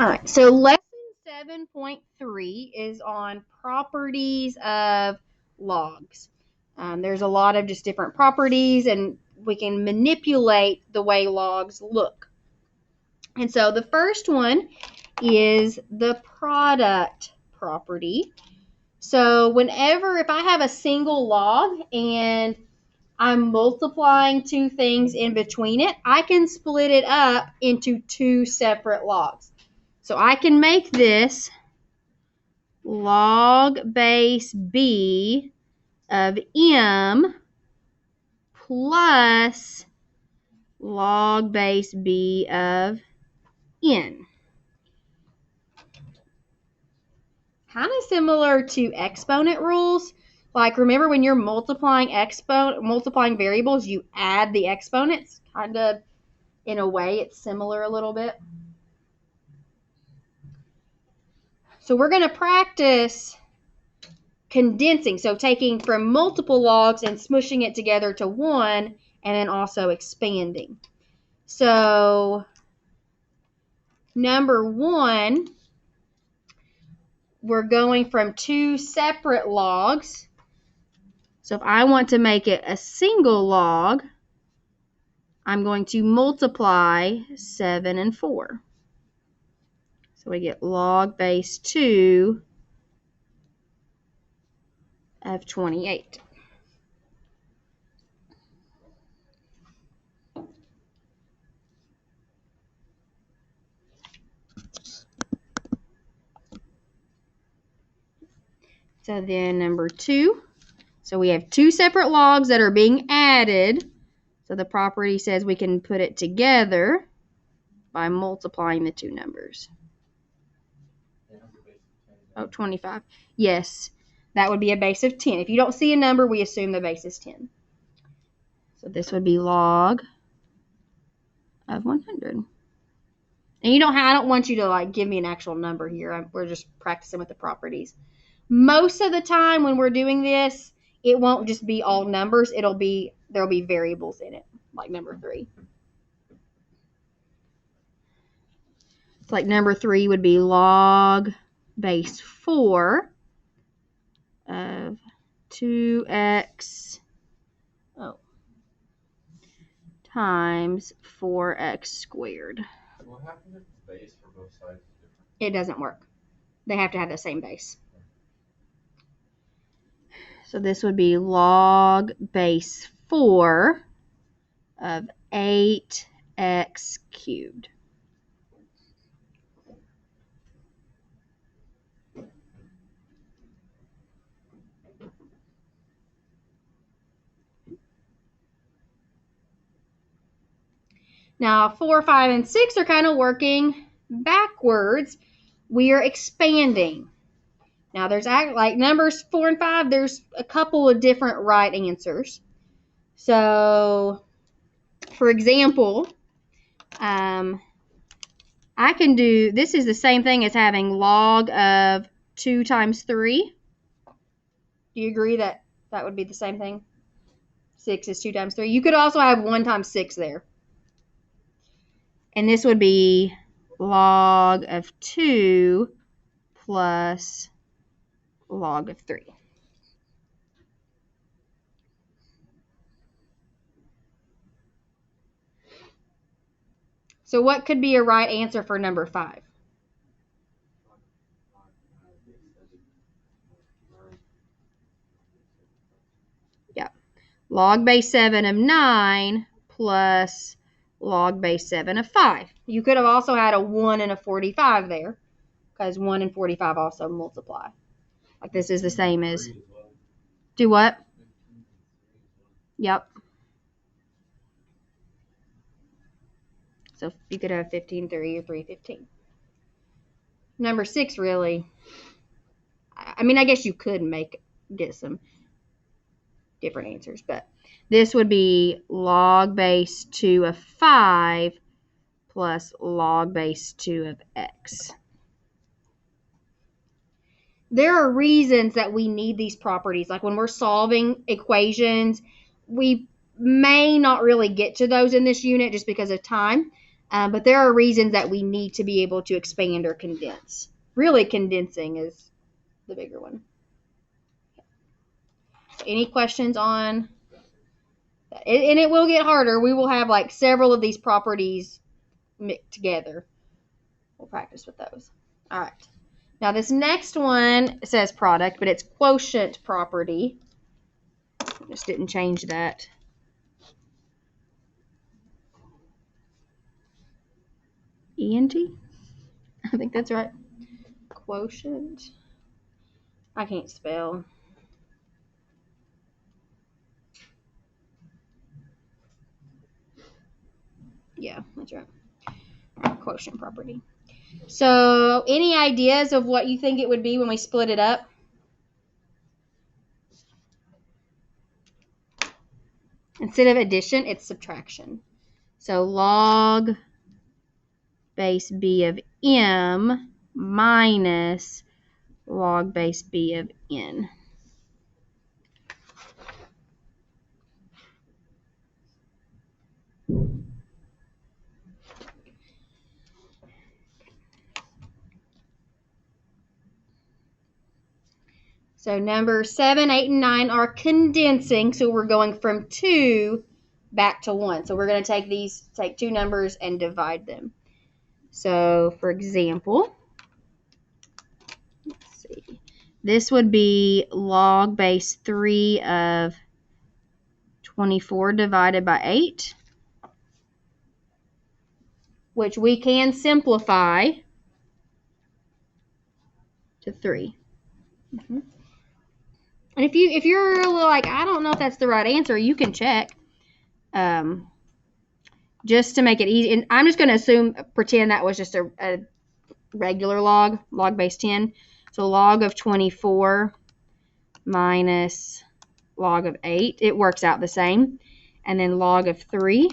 All right, so lesson 7.3 is on properties of logs. There's a lot of just different properties, and we can manipulate the way logs look. And so the first one is the product property. So if I have a single log and I'm multiplying two things in between it, I can split it up into two separate logs. So I can make this log base b of m plus log base b of n. Kind of similar to exponent rules. Like, remember when you're multiplying variables, you add the exponents. Kind of, in a way, it's similar a little bit. So we're going to practice condensing. So taking from multiple logs and smushing it together to one, and then also expanding. So number one, we're going from two separate logs. So if I want to make it a single log, I'm going to multiply 7 and 4. So we get log base 2 of 28. So then number 2. So we have two separate logs that are being added. So the property says we can put it together by multiplying the two numbers. Oh, 25. Yes, that would be a base of 10. If you don't see a number, we assume the base is 10. So this would be log of 100. And I don't want you to give me an actual number here. We're just practicing with the properties. Most of the time when we're doing this, it won't just be all numbers. There'll be variables in it, like number 3. It's like number 3 would be log base 4 of 2x times 4x squared. What happens if the base for both sides is different? It doesn't work. They have to have the same base. So this would be log base 4 of 8x cubed. Now 4, 5, and 6 are kind of working backwards. We are expanding. Now there's like numbers 4 and 5, there's a couple of different right answers. So for example, I can do, this is the same thing as having log of 2 times 3. Do you agree that that would be the same thing? 6 is 2 times 3. You could also have 1 times 6 there. And this would be log of 2 plus log of 3. So what could be a right answer for number 5? Yeah. Log base 7 of 9 plus log base 7 of 5. You could have also had a 1 and a 45 there, because 1 and 45 also multiply. Like this is the same as, do what? Yep. So you could have 15, 3, or 3, 15. Number 6 really, I mean, I guess you could get some different answers, but this would be log base 2 of 5 plus log base 2 of x. There are reasons that we need these properties. Like when we're solving equations, we may not really get to those in this unit just because of time. But there are reasons that we need to be able to expand or condense. Really, condensing is the bigger one. So any questions on that? And it will get harder. We will have like several of these properties mixed together. We'll practice with those. All right. Now this next one says product, but it's quotient property. I just didn't change that. ENT? I think that's right. Quotient. I can't spell. Yeah, that's right. Quotient property. So, any ideas of what you think it would be when we split it up? Instead of addition, it's subtraction. So, log base b of m minus log base b of n. So numbers 7, 8, and 9 are condensing. So we're going from 2 back to 1. So we're going to take two numbers and divide them. So for example, let's see. This would be log base 3 of 24 divided by 8, which we can simplify to 3. And if you're like, I don't know if that's the right answer, you can check. Just to make it easy. And I'm just going to pretend that was just a regular log base 10. So log of 24 minus log of 8. It works out the same. And then log of 3.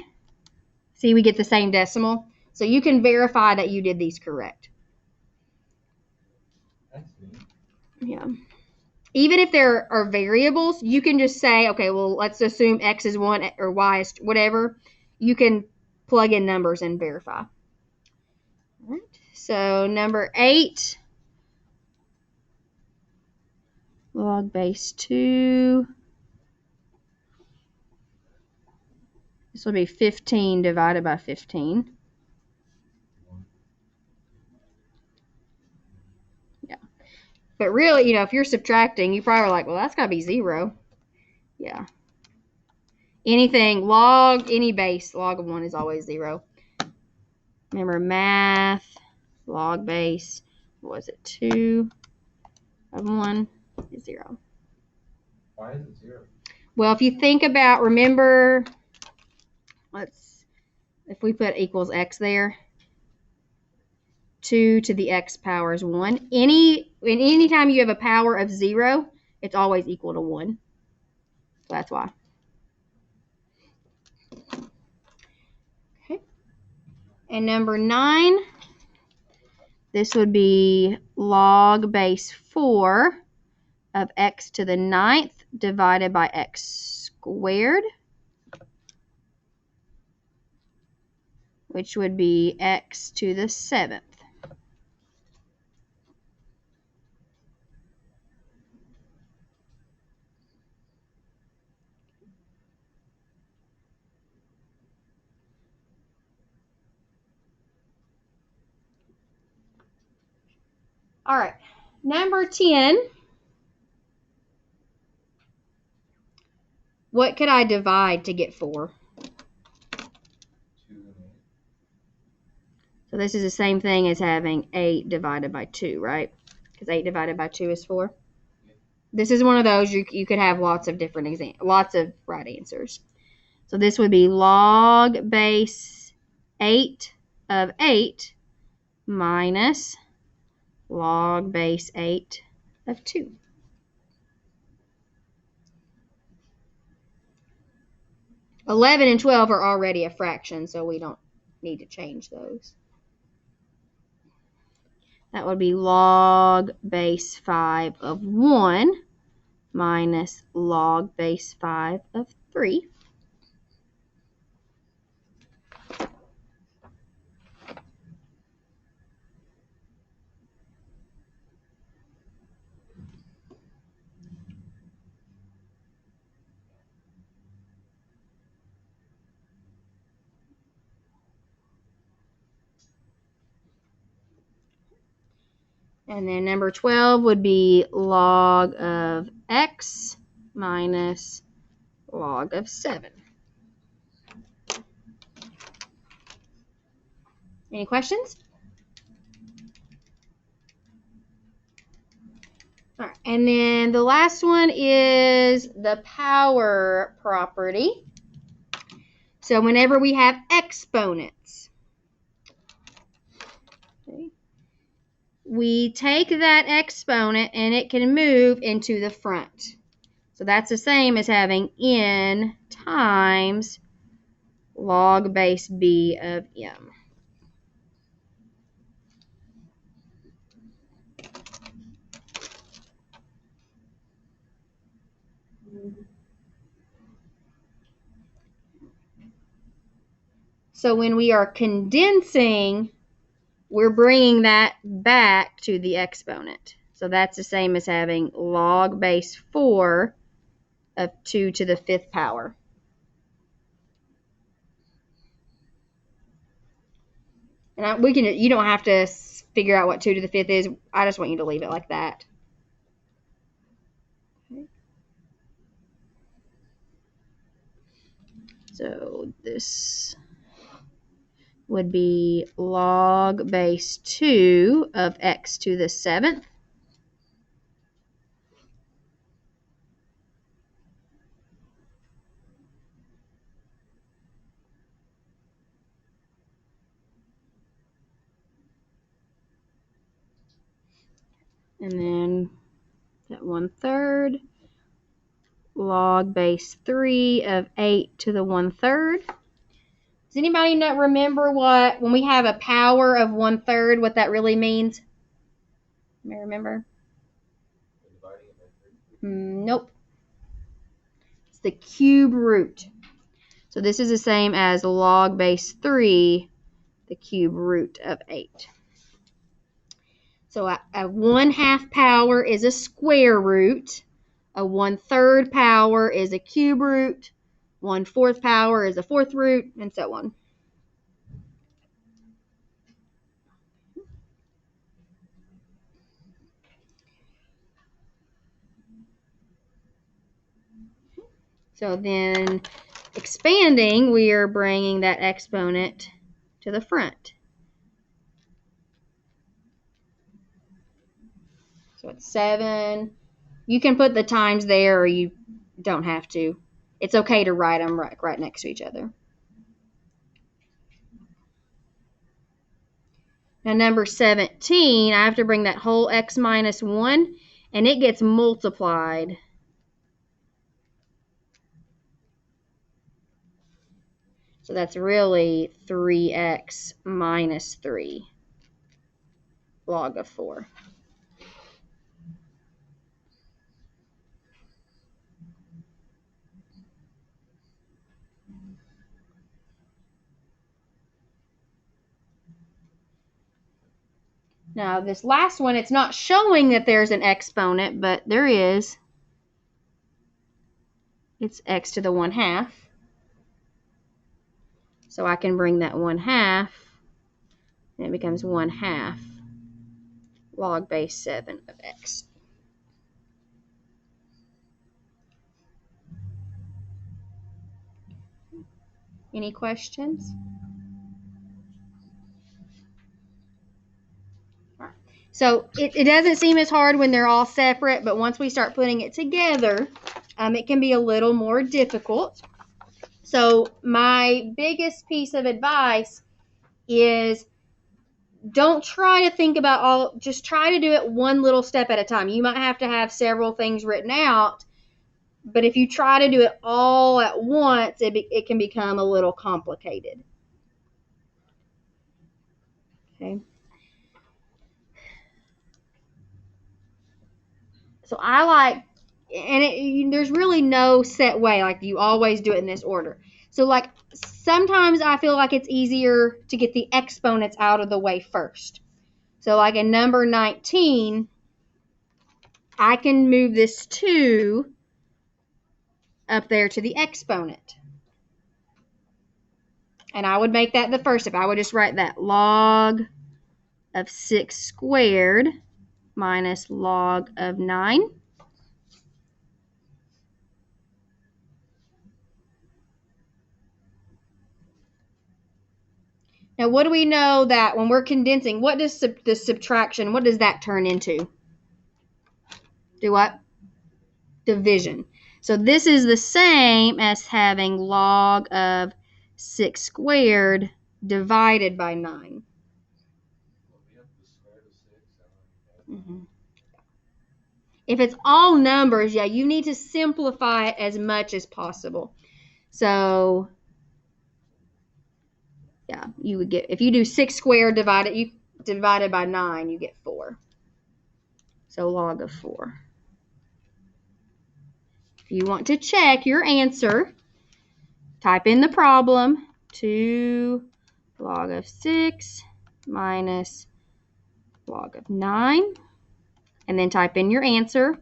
See, we get the same decimal. So you can verify that you did these correct. Yeah. Even if there are variables, you can just say, okay, well, let's assume x is 1 or y is whatever. You can plug in numbers and verify. All right. So number 8, log base 2. This will be 15 divided by 15. Yeah. But really, if you're subtracting, you probably are like, well, that's got to be 0. Yeah. Any base, log of 1 is always 0. Remember math, log base, what was it, 2 of 1 is 0. Why is it 0? Well, if you think about, remember, if we put equals x there, 2 to the x power is 1. Anytime you have a power of 0, it's always equal to 1. So that's why. Okay. And number 9, this would be log base 4 of x to the 9th divided by x squared, which would be x to the 7th. All right, number 10. What could I divide to get 4? 2 and 8. So this is the same thing as having 8 divided by 2, right? Because 8 divided by 2 is 4. Yeah. This is one of those you could have lots of right answers. So this would be log base 8 of 8 minus log base 8 of 2. (11) and 12 are already a fraction, so we don't need to change those. That would be log base 5 of 1 minus log base 5 of 3. And then number 12 would be log of x minus log of 7. Any questions? All right, and then the last one is the power property. So whenever we have exponents, okay, we take that exponent and it can move into the front. So that's the same as having n times log base b of m. So when we are condensing, we're bringing that back to the exponent. So that's the same as having log base 4 of 2 to the 5th power. And you don't have to figure out what 2 to the 5th is. I just want you to leave it like that. Okay. So this would be log base 2 of x to the 7th. And then that 1/3 log base 3 of 8 to the 1/3. Does anybody remember when we have a power of 1/3, what that really means? You may remember? Nope. It's the cube root. So this is the same as log base 3, the cube root of 8. So a 1/2 power is a square root. A 1/3 power is a cube root. 1/4 power is a fourth root, and so on. So then expanding, we are bringing that exponent to the front. So it's 7. You can put the times there, or you don't have to. It's okay to write them right next to each other. Now number 17, I have to bring that whole x minus 1, and it gets multiplied. So that's really 3x minus 3 log of 4. Now this last one, it's not showing that there's an exponent, but there is. It's x to the 1/2. So I can bring that 1/2, and it becomes 1/2 log base 7 of x. Any questions? All right. So it doesn't seem as hard when they're all separate, but once we start putting it together, it can be a little more difficult. So my biggest piece of advice is don't try to think about just try to do it one little step at a time. You might have to have several things written out, but if you try to do it all at once, it can become a little complicated. Okay. So I like, and there's really no set way, like you always do it in this order. So like sometimes I feel like it's easier to get the exponents out of the way first. So like in number 19, I can move this 2 up there to the exponent. And I would make that the first step. I would just write that log of 6 squared minus log of 9. Now, what do we know that when we're condensing, what does the subtraction, what does that turn into? Do what? Division. So this is the same as having log of 6 squared divided by 9. Well, we have the square root of 6. Mm-hmm. If it's all numbers, yeah, you need to simplify it as much as possible. So, yeah, you would get, if you do 6 squared divided by 9, you get 4. So log of 4. If you want to check your answer, type in the problem, 2 log of 6 minus log of 9, and then type in your answer,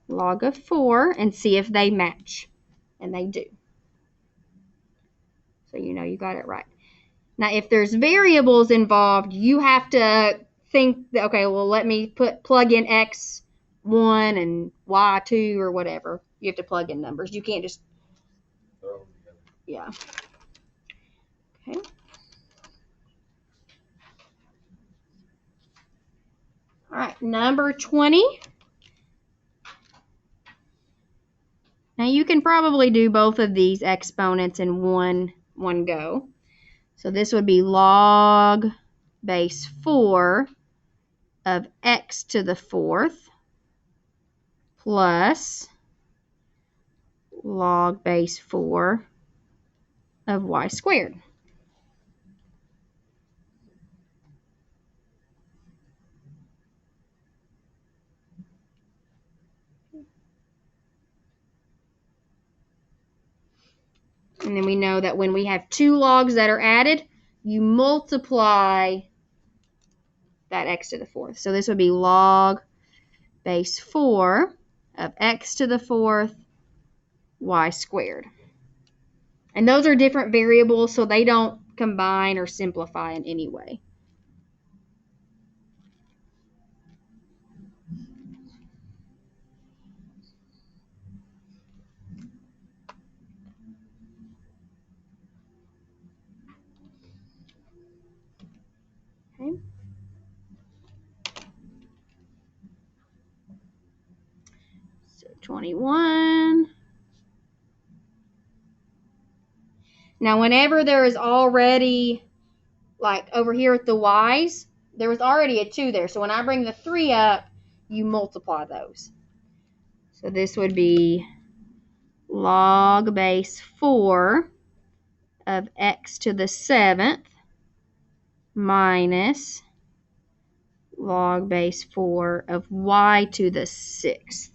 log of 4, and see if they match. And they do. So you know you got it right. Now, if there's variables involved, you have to think, okay, well, let me plug in x1 and y2 or whatever. You have to plug in numbers. You can't just Throw them together. Yeah. Okay. All right, number 20. Now you can probably do both of these exponents in one go. So this would be log base 4 of x to the 4th plus log base 4 of y squared. And then we know that when we have two logs that are added, you multiply that x to the 4th. So this would be log base 4 of x to the 4th y squared. And those are different variables, so they don't combine or simplify in any way. Okay. So 21. Now, whenever there is already, like over here at the y's, there was already a 2 there. So when I bring the 3 up, you multiply those. So this would be log base 4 of x to the 7th minus log base 4 of y to the 6th.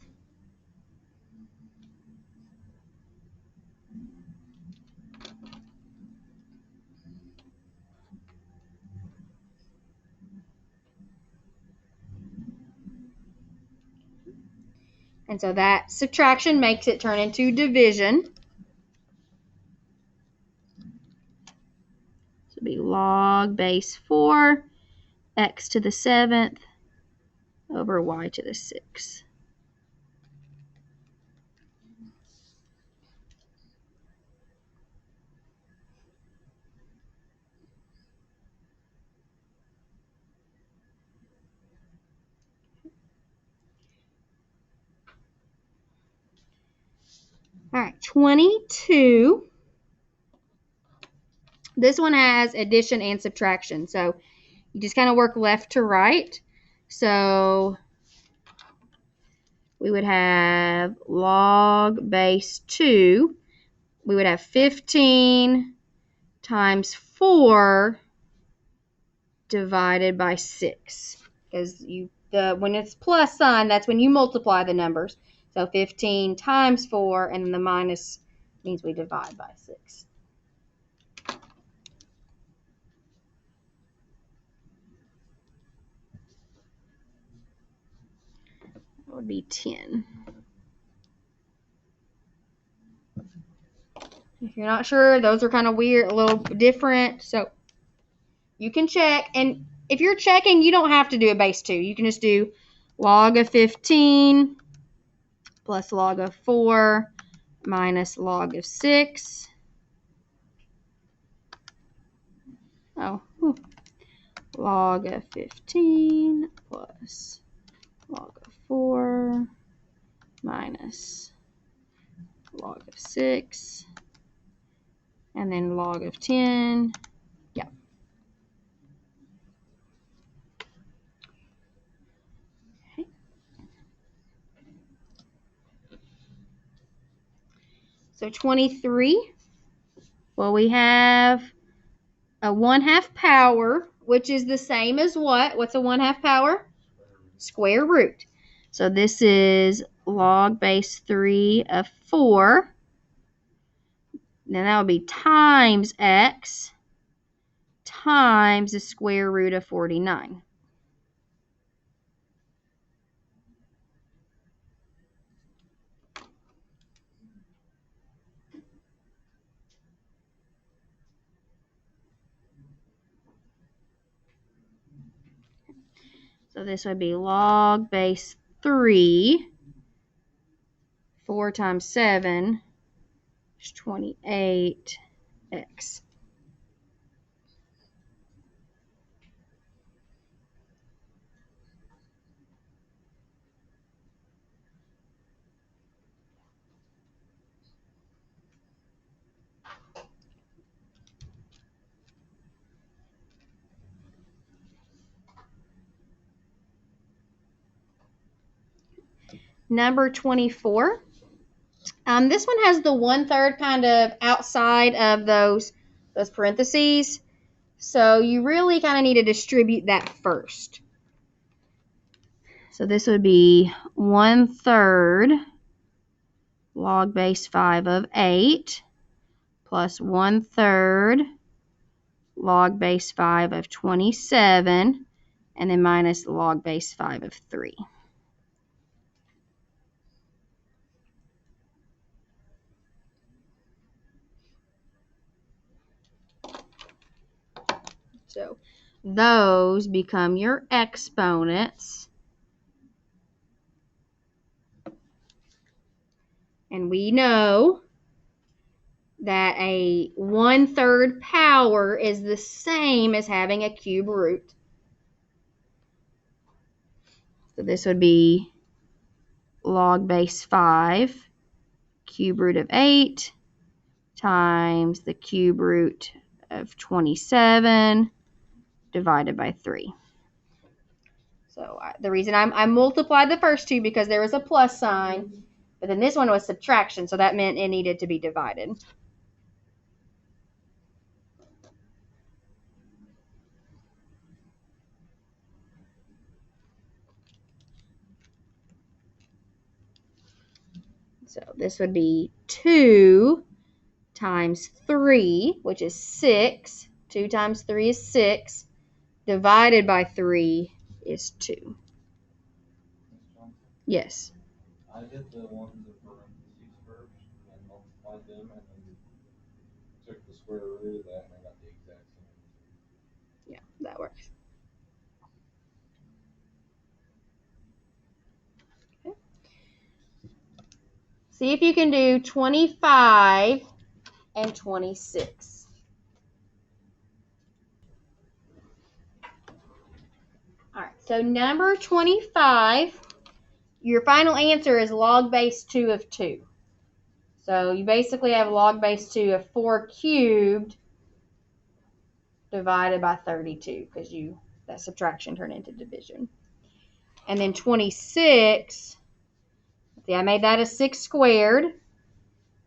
And so that subtraction makes it turn into division. So it'll be log base 4 x to the 7th over y to the 6th. All right, 22. This one has addition and subtraction. So you just kind of work left to right. So we would have log base 2. We would have 15 times 4 divided by 6. Because when it's plus sign, that's when you multiply the numbers. So 15 times 4, and then the minus means we divide by 6. That would be 10. If you're not sure, those are kind of weird, a little different. So you can check. And if you're checking, you don't have to do a base 2. You can just do log of 15 plus log of 4 minus log of 6. Log of 15 plus log of 4 minus log of 6. And then log of 10. Yeah. Okay. So 23. Well, we have a 1/2 power, which is the same as what? What's a 1/2 power? Square root. So this is log base 3 of 4. Then that would be times x times the square root of 49. So this would be log base 3. 4 times 7 is 28x. Number 24. This one has the 1/3 kind of outside of those parentheses. So you really kind of need to distribute that first. So this would be 1/3 log base 5 of 8 plus 1/3 log base 5 of 27 and then minus log base 5 of 3. So those become your exponents. And we know that a 1/3 power is the same as having a cube root. So this would be log base 5 cube root of 8 times the cube root of 27 divided by 3. So the reason I multiplied the first two because there was a plus sign, but then this one was subtraction, so that meant it needed to be divided. So this would be 2 times 3, which is 6. 2 times 3 is 6. Divided by 3 is 2. Yes. I did the ones in parentheses first and multiplied them and then took the square root of that and I got the exact same answer. Yeah, that works. Okay. See if you can do 25 and 26. All right, so number 25, your final answer is log base 2 of 2. So you basically have log base 2 of 4 cubed divided by 32 because that subtraction turned into division. And then 26, see, I made that a 6 squared.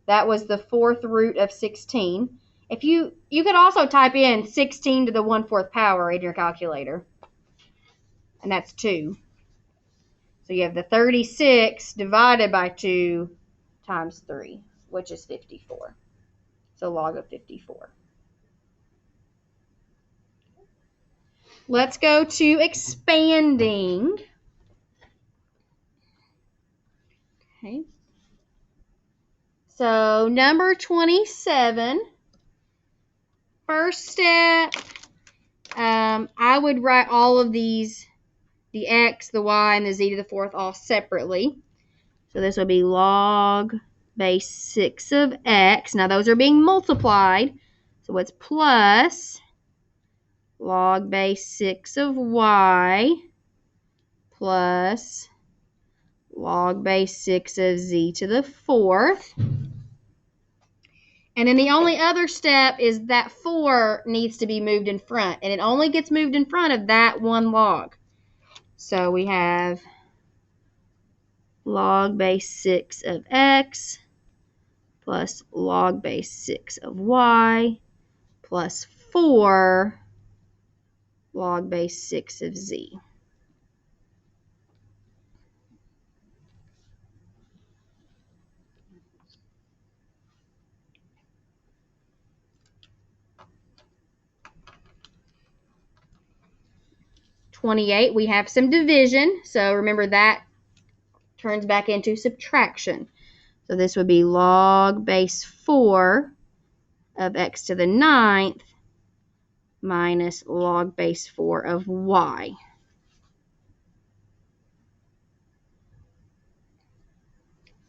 That was the 4th root of 16. If you could also type in 16 to the 1/4 power in your calculator. And that's 2. So you have the 36 divided by 2 times 3, which is 54. So log of 54. Let's go to expanding. Okay. So number 27, first step, I would write all of these the x, the y, and the z to the fourth all separately. So this will be log base 6 of x. Now those are being multiplied. So it's plus log base 6 of y plus log base 6 of z to the fourth. And then the only other step is that 4 needs to be moved in front. And it only gets moved in front of that one log. So we have log base 6 of x plus log base 6 of y plus 4 log base 6 of z. We have some division, so remember that turns back into subtraction. So this would be log base 4 of x to the 9th minus log base 4 of y.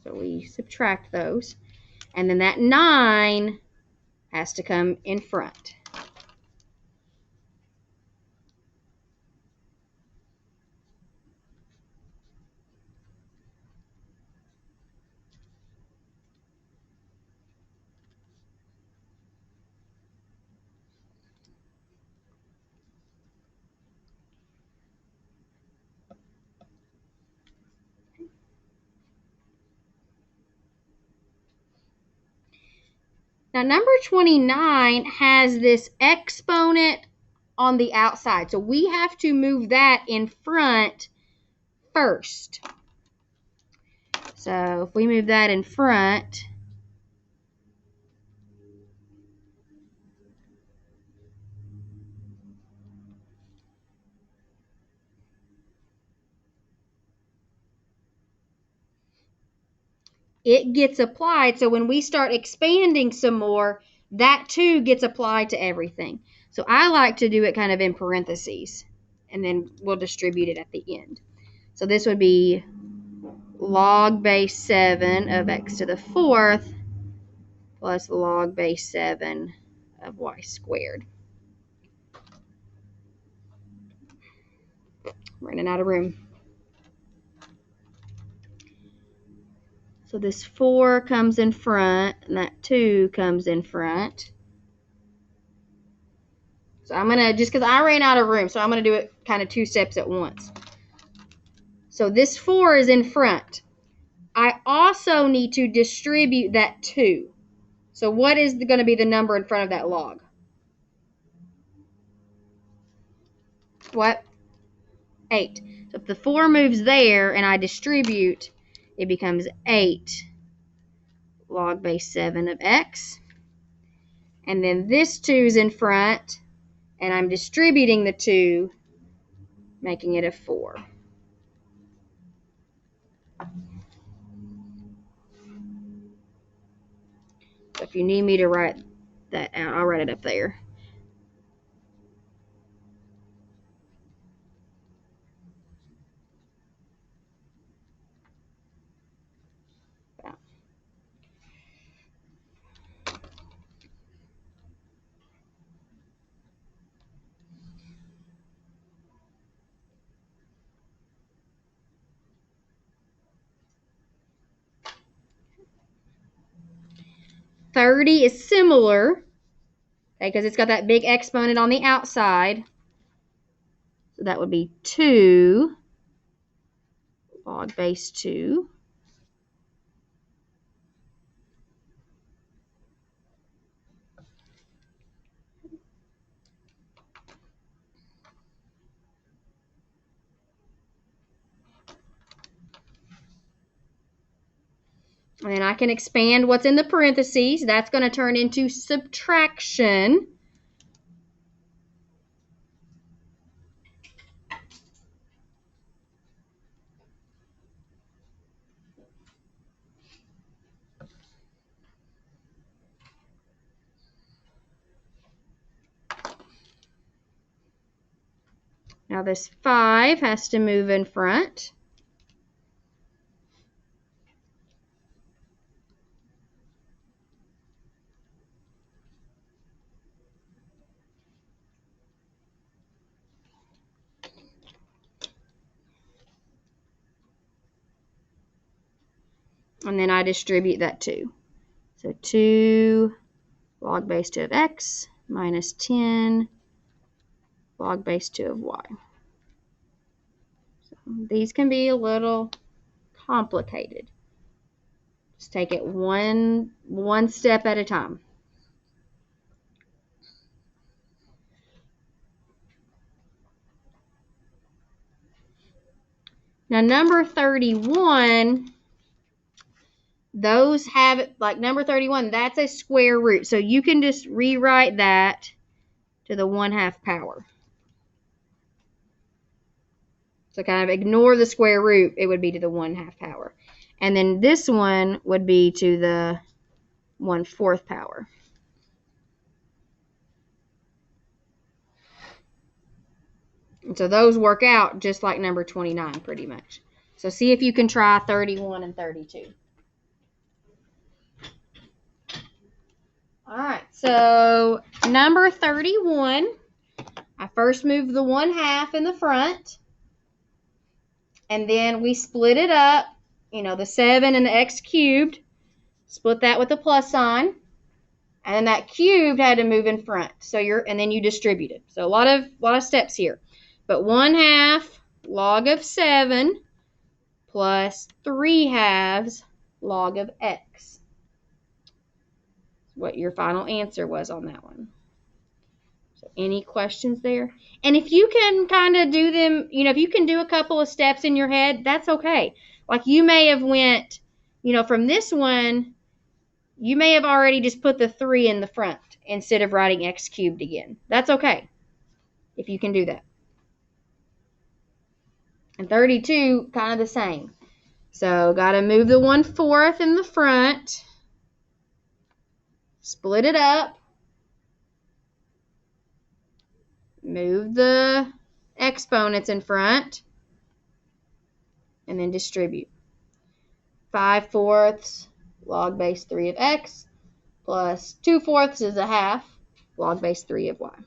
So we subtract those. And then that 9 has to come in front. Now, number 29 has this exponent on the outside. So we have to move that in front first. So if we move that in front, it gets applied. So when we start expanding some more, that too gets applied to everything. So I like to do it kind of in parentheses, and then we'll distribute it at the end. So this would be log base 7 of x to the fourth plus log base 7 of y squared. Running out of room. So this 4 comes in front, and that 2 comes in front. So I'm going to, just because I ran out of room, so I'm going to do it kind of 2 steps at once. So this 4 is in front. I also need to distribute that 2. So what is going to be the number in front of that log? What? 8. So if the 4 moves there and I distribute, it becomes 8 log base 7 of x. And then this 2 is in front, and I'm distributing the 2, making it a 4. So if you need me to write that out, I'll write it up there. $30 is similar, okay, because it's got that big exponent on the outside. So that would be 2 log base 2. And then I can expand what's in the parentheses. That's going to turn into subtraction. Now this 5 has to move in front. And then I distribute that 2. So 2 log base 2 of x minus 10 log base 2 of y. So these can be a little complicated. Just take it one step at a time. Now number 31, those have, like number 31, that's a square root. So you can just rewrite that to the 1/2 power. So kind of ignore the square root, it would be to the 1/2 power. And then this one would be to the 1/4 power. And so those work out just like number 29 pretty much. So see if you can try 31 and 32. All right, so number 31, I first moved the 1/2 in the front, and then we split it up, you know, the 7 and the x cubed, split that with a plus sign, and then that cubed had to move in front. So and then you distribute it. So a lot of steps here. But 1/2 log of 7 plus 3/2 log of x. What your final answer was on that one. So any questions there? And if you can kind of do them, you know, if you can do a couple of steps in your head, that's okay. Like you may have went, you know, from this one, you may have already just put the 3 in the front instead of writing x cubed again. That's okay if you can do that. And 32, kind of the same. So got to move the 1/4 in the front, split it up, move the exponents in front, and then distribute. 5/4 log base 3 of x plus 2/4 is a 1/2 log base 3 of y.